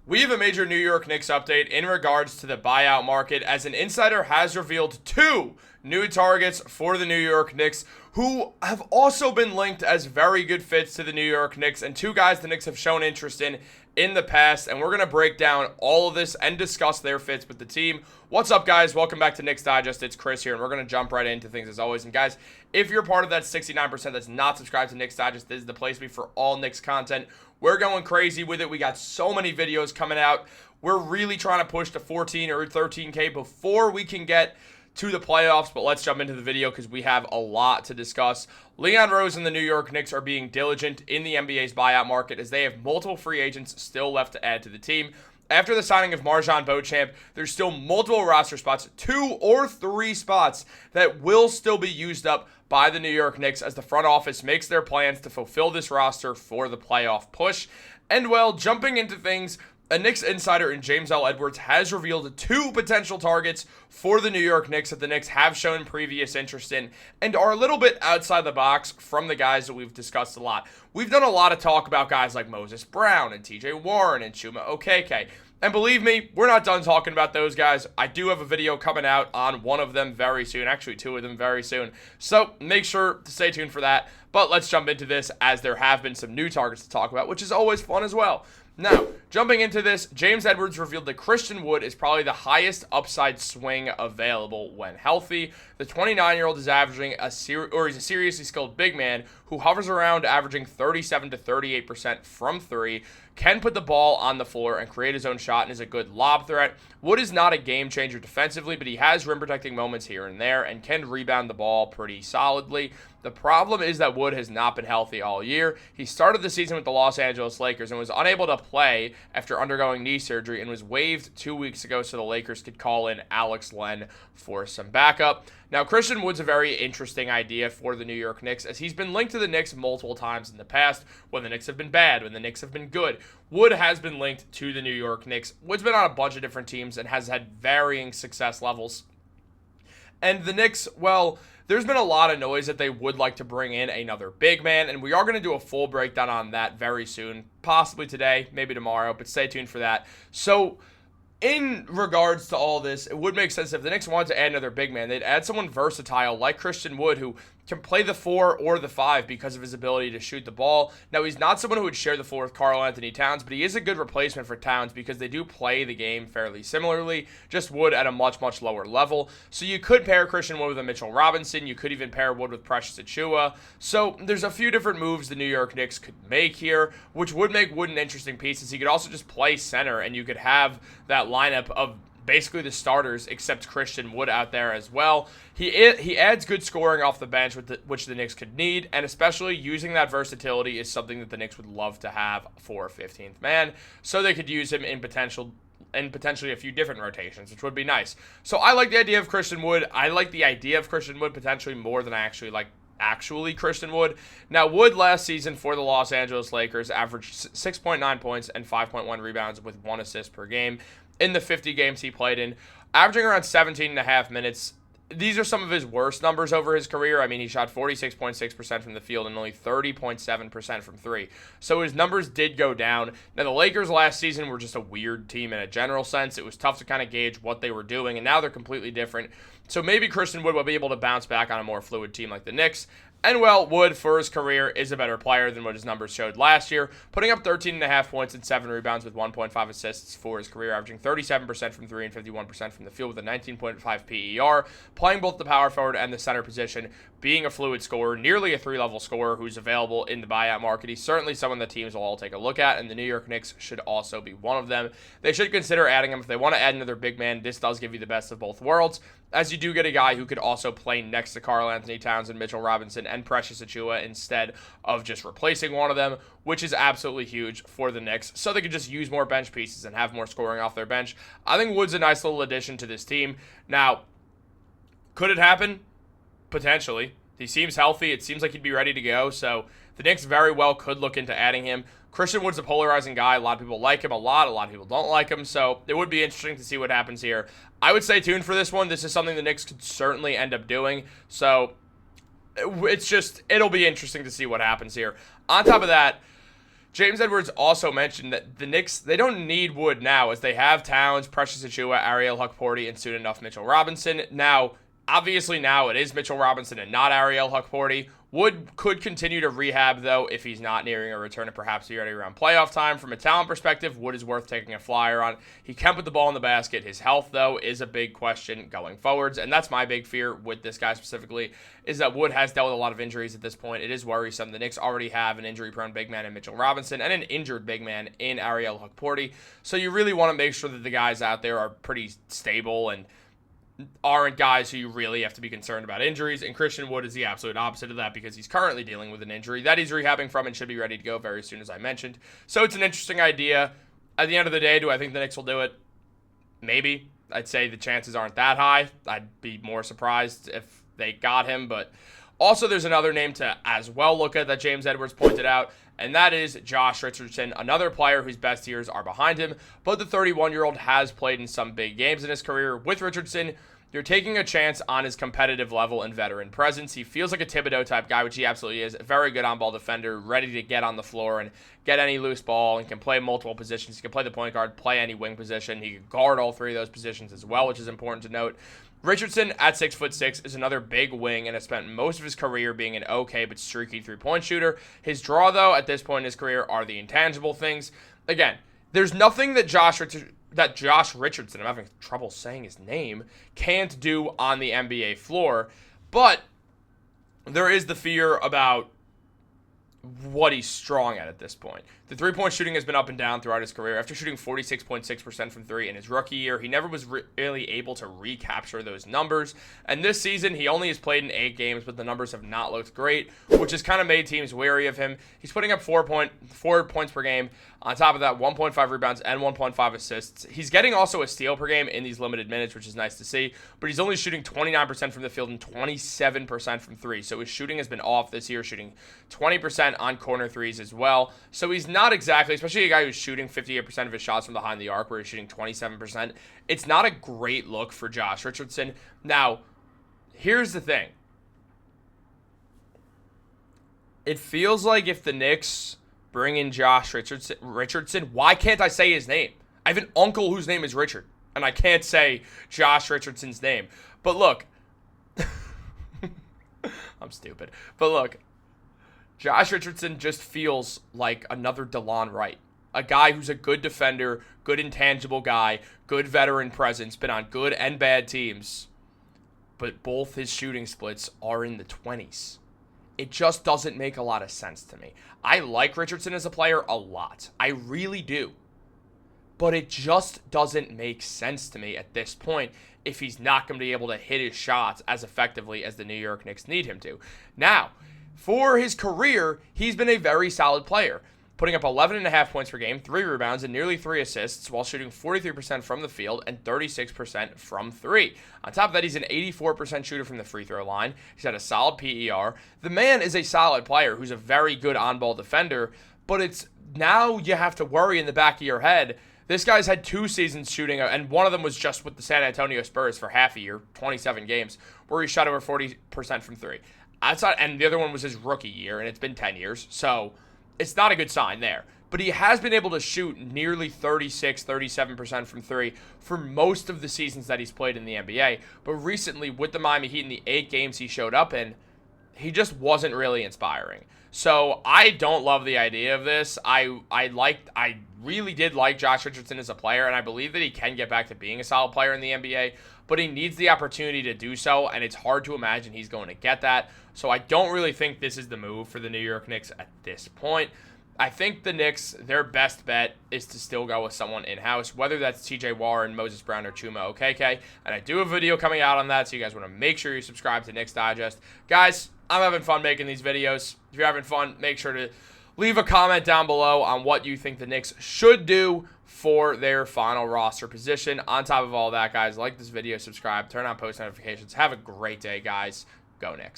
We have a major New York Knicks update in regards to the buyout market, as an insider has revealed two new targets for the New York Knicks who have also been linked as very good fits to the New York Knicks, and two guys the Knicks have shown interest in the past, and we're going to break down all of this and discuss their fits with the team. What's up, guys? Welcome back to Knicks Digest. It's Chris here, and we're going to jump right into things as always. And guys, if you're part of that 69% that's not subscribed to Knicks Digest, this is the place to be for all Knicks content. We're going crazy with it. We got so many videos coming out. We're really trying to push to 14 or 13K before we can get to the playoffs, but let's jump into the video because we have a lot to discuss. Leon Rose and the New York Knicks are being diligent in the NBA's buyout market as they have multiple free agents still left to add to the team. After the signing of Marjon Beauchamp, there's still multiple roster spots, 2 or 3 spots that will still be used up by the New York Knicks as the front office makes their plans to fulfill this roster for the playoff push. And well, jumping into things, a Knicks insider in James L. Edwards has revealed 2 potential targets for the New York Knicks that the Knicks have shown previous interest in and are a little bit outside the box from the guys that we've discussed a lot. We've done a lot of talk about guys like Moses Brown and TJ Warren and Chuma Okeke. And believe me, we're not done talking about those guys. I do have a video coming out on one of them very soon. Actually, 2 of them very soon. So make sure to stay tuned for that. But let's jump into this as there have been some new targets to talk about, which is always fun as well. Now, jumping into this, James Edwards revealed that Christian Wood is probably the highest upside swing available when healthy. The 29-year-old is averaging he's a seriously skilled big man who hovers around averaging 37 to 38% from 3, can put the ball on the floor and create his own shot, and is a good lob threat. Wood is not a game changer defensively, but he has rim protecting moments here and there and can rebound the ball pretty solidly. The problem is that Wood has not been healthy all year. He started the season with the Los Angeles Lakers and was unable to play after undergoing knee surgery and was waived 2 weeks ago so the Lakers could call in Alex Len for some backup. Now, Christian Wood's a very interesting idea for the New York Knicks as he's been linked to the Knicks multiple times in the past when the Knicks have been bad, when the Knicks have been good. Wood has been linked to the New York Knicks. Wood's been on a bunch of different teams and has had varying success levels. And the Knicks, well, there's been a lot of noise that they would like to bring in another big man, and we are going to do a full breakdown on that very soon, possibly today, maybe tomorrow, but stay tuned for that. So, in regards to all this, it would make sense if the Knicks wanted to add another big man, they'd add someone versatile like Christian Wood, who can play the 4 or the 5 because of his ability to shoot the ball. Now, he's not someone who would share the floor with Karl-Anthony Towns, but he is a good replacement for Towns because they do play the game fairly similarly, just Wood at a much, much lower level. So you could pair Christian Wood with a Mitchell Robinson. You could even pair Wood with Precious Achiuwa. So there's a few different moves the New York Knicks could make here, which would make Wood an interesting piece, as he could also just play center, and you could have that lineup of basically the starters, except Christian Wood out there as well. He adds good scoring off the bench, which the Knicks could need, and especially using that versatility is something that the Knicks would love to have for a 15th man, so they could use him in potentially a few different rotations, which would be nice. So I like the idea of Christian Wood. I like the idea of Christian Wood potentially more than I actually like Christian Wood. Now, Wood last season for the Los Angeles Lakers averaged 6.9 points and 5.1 rebounds with 1 assist per game in the 50 games he played in, averaging around 17 and a half minutes. These are some of his worst numbers over his career. I mean, he shot 46.6% from the field and only 30.7% from 3. So his numbers did go down. Now, the Lakers last season were just a weird team in a general sense. It was tough to kind of gauge what they were doing, and now they're completely different. So maybe Christian Wood will be able to bounce back on a more fluid team like the Knicks. And, well, Wood, for his career, is a better player than what his numbers showed last year, putting up 13.5 points and 7 rebounds with 1.5 assists for his career, averaging 37% from 3 and 51% from the field with a 19.5 PER, playing both the power forward and the center position, being a fluid scorer, nearly a 3-level scorer who's available in the buyout market. He's certainly someone that teams will all take a look at, and the New York Knicks should also be one of them. They should consider adding him. If they want to add another big man, this does give you the best of both worlds, as you do get a guy who could also play next to Karl-Anthony Towns and Mitchell Robinson and Precious Achiuwa instead of just replacing one of them, which is absolutely huge for the Knicks, so they could just use more bench pieces and have more scoring off their bench. I think Wood's a nice little addition to this team. Now, could it happen? Potentially. He seems healthy. It seems like he'd be ready to go, so the Knicks very well could look into adding him. Christian Wood's a polarizing guy. A lot of people like him a lot of people don't like him, so it would be interesting to see what happens here. I would stay tuned for this one. This is something the Knicks could certainly end up doing, so it'll be interesting to see what happens here. On top of that, James Edwards also mentioned that the Knicks, they don't need Wood now, as they have Towns, Precious Achiuwa, Ariel Hukporti, and soon enough Mitchell Robinson. Now, obviously now it is Mitchell Robinson and not Ariel Hukporti. Wood could continue to rehab, though, if he's not nearing a return and perhaps be ready around playoff time. From a talent perspective, Wood is worth taking a flyer on. He can put the ball in the basket. His health, though, is a big question going forwards, and that's my big fear with this guy specifically, is that Wood has dealt with a lot of injuries at this point. It is worrisome. The Knicks already have an injury-prone big man in Mitchell Robinson and an injured big man in Ariel Hukporti, so you really want to make sure that the guys out there are pretty stable and aren't guys who you really have to be concerned about injuries, and Christian Wood is the absolute opposite of that because he's currently dealing with an injury that he's rehabbing from and should be ready to go very soon, as I mentioned. So it's an interesting idea. At the end of the day, do I think the Knicks will do it? Maybe. I'd say the chances aren't that high. I'd be more surprised if they got him, but also there's another name to as well look at that James Edwards pointed out, and that is Josh Richardson, another player whose best years are behind him, but the 31-year-old has played in some big games in his career. With Richardson, you're taking a chance on his competitive level and veteran presence. He feels like a Thibodeau-type guy, which he absolutely is. A very good on-ball defender, ready to get on the floor and get any loose ball, and can play multiple positions. He can play the point guard, play any wing position. He can guard all three of those positions as well, which is important to note. Richardson, at 6'6", is another big wing and has spent most of his career being an okay but streaky three-point shooter. His draw, though, at this point in his career are the intangible things. Again, there's nothing that Josh Richardson, I'm having trouble saying his name, can't do on the NBA floor, but there is the fear about what he's strong at this point. The three-point shooting has been up and down throughout his career. After shooting 46.6% from three in his rookie year, he never was really able to recapture those numbers. And this season, he only has played in 8 games, but the numbers have not looked great, which has kind of made teams wary of him. He's putting up 4 points per game. On top of that, 1.5 rebounds and 1.5 assists. He's getting also a steal per game in these limited minutes, which is nice to see, but he's only shooting 29% from the field and 27% from three. So his shooting has been off this year, shooting 20% on corner threes as well. So he's not exactly, especially a guy who's shooting 58% of his shots from behind the arc, where he's shooting 27%. It's not a great look for Josh Richardson. Now, here's the thing. It feels like if the Knicks bring in Josh Richardson, why can't I say his name? I have an uncle whose name is Richard, and I can't say Josh Richardson's name. But look, I'm stupid. But look, Josh Richardson just feels like another DeLon Wright, a guy who's a good defender, good intangible guy, good veteran presence, been on good and bad teams, but both his shooting splits are in the 20s. It just doesn't make a lot of sense to me. I like Richardson as a player a lot. I really do. But it just doesn't make sense to me at this point if he's not going to be able to hit his shots as effectively as the New York Knicks need him to. Now, for his career, he's been a very solid player, putting up 11.5 points per game, 3 rebounds, and nearly 3 assists while shooting 43% from the field and 36% from three. On top of that, he's an 84% shooter from the free throw line. He's had a solid PER. The man is a solid player who's a very good on-ball defender, but it's now you have to worry in the back of your head. This guy's had 2 seasons shooting, and one of them was just with the San Antonio Spurs for half a year, 27 games, where he shot over 40% from three. And the other one was his rookie year, and it's been 10 years, so it's not a good sign there. But he has been able to shoot nearly 37% from three for most of the seasons that he's played in the NBA. But recently, with the Miami Heat in the 8 games he showed up in, he just wasn't really inspiring. So I don't love the idea of this. I really did like Josh Richardson as a player, and I believe that he can get back to being a solid player in the NBA, but he needs the opportunity to do so, and it's hard to imagine he's going to get that. So I don't really think this is the move for the New York Knicks at this point. I think the Knicks, their best bet is to still go with someone in-house, whether that's TJ Warren, Moses Brown, or Chuma Okeke. And I do have a video coming out on that, so you guys want to make sure you subscribe to Knicks Digest. Guys, I'm having fun making these videos. If you're having fun, make sure to leave a comment down below on what you think the Knicks should do for their final roster position. On top of all that, guys, like this video, subscribe, turn on post notifications. Have a great day, guys. Go Knicks.